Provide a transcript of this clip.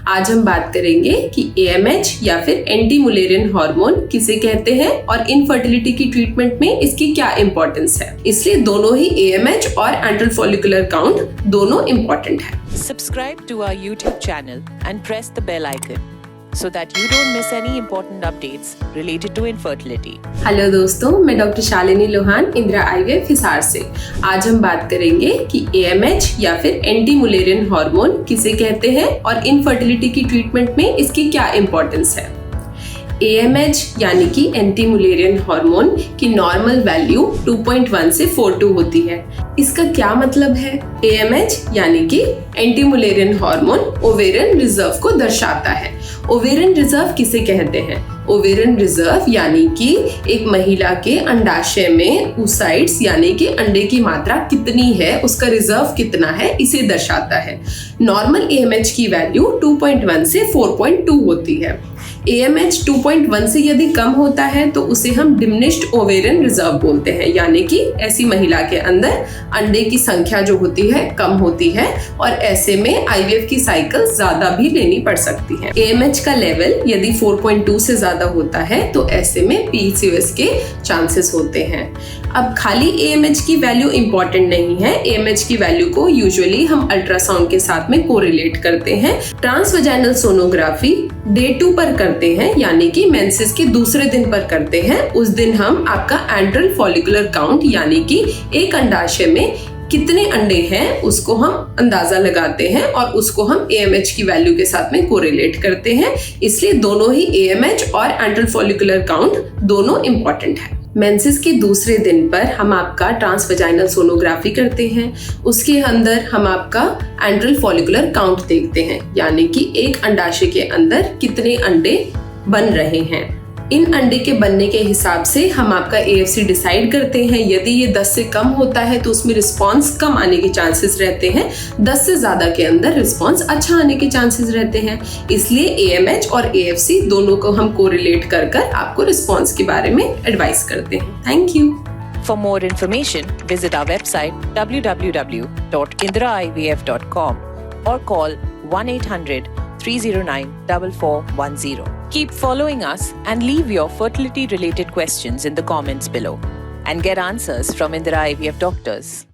आज हम बात करेंगे कि AMH या फिर एंटी मुलेरियन हार्मोन किसे कहते हैं और इनफर्टिलिटी की ट्रीटमेंट में इसकी क्या इंपॉर्टेंस है। इसलिए दोनों ही AMH और एंट्रल फॉलिकुलर काउंट दोनों इंपॉर्टेंट है। Subscribe to our YouTube channel and press the bell icon so that you don't miss any important updates related to infertility. Hello दोस्तों, मैं डॉक्टर शालिनी लोहान इंदिरा IVF हिसार से। आज हम बात करेंगे कि AMH या फिर एंटी मुलेरियन हार्मोन किसे कहते हैं और इनफर्टिलिटी की ट्रीटमेंट में इसकी क्या इंपॉर्टेंस है। AMH यानी कि एंटी मुलेरियन हार्मोन की नॉर्मल वैल्यू 2.1 से 4.2 होती है। इसका क्या मतलब है। AMH यानी कि anti Mullerian hormone ovarian reserve को दर्शाता है। ओवेरियन रिजर्व किसे कहते हैं। ओवेरियन रिजर्व यानी कि एक महिला के अंडाशय में oocytes यानी कि अंडे की मात्रा कितनी है, उसका रिजर्व कितना है, इसे दर्शाता है। नॉर्मल AMH की वैल्यू 2.1 से 4.2 होती है। AMH 2.1 से यदि कम होता है तो उसे हम डिमिनिश्ड ओवेरियन रिजर्व बोलते हैं, यानी कि ऐसी महिला के अंदर अंडे की संख्या जो होती है कम होती है और ऐसे में IVF की साइकिल ज्यादा भी लेनी पड़ सकती है। AMH का लेवल यदि 4.2 से ज्यादा होता है तो ऐसे में PCOS के चांसेस होते हैं। अब खाली AMH की वैल्यू इंपॉर्टेंट नहीं है। AMH की वैल्यू को यूजुअली हम अल्ट्रासाउंड के साथ में कोरिलेट करते हैं। ट्रांसवेजाइनल सोनोग्राफी डे 2 पर करते हैं, यानी कि मेंसेस के दूसरे दिन पर करते हैं। उस दिन हम आपका एंट्रल फॉलिकुलर काउंट यानी कि एक अंडाशय में कितने अंडे हैं उसको हम अंदाजा लगाते हैं और उसको हम AMH की वैल्यू के साथ में कोरिलेट करते हैं। इसलिए दोनों ही AMH और एंट्रल फॉलिकुलर काउंट दोनों इंपॉर्टेंट है। मेंसेस के दूसरे दिन पर हम आपका ट्रांसवेजाइनल सोनोग्राफी करते हैं। उसके अंदर हम आपका एंट्रल फॉलिकुलर काउंट देखते हैं, यानी कि एक अंडाशय के अंदर कितने अंडे बन रहे हैं। इन अंडे के बनने के हिसाब से हम आपका AFC डिसाइड करते हैं। यदि ये 10 से कम होता है तो उसमें रिस्पांस कम आने के चांसेस रहते हैं। 10 से ज्यादा के अंदर रिस्पांस अच्छा आने के चांसेस रहते हैं। इसलिए AMH और AFC दोनों को हम कोरिलेट कर कर आपको रिस्पांस के बारे में एडवाइस करते हैं। Thank you. For more information, visit our website www.indraivf.com or call 1-800-309-4410. Keep following us and leave your fertility related questions in the comments below and get answers from Indira IVF doctors.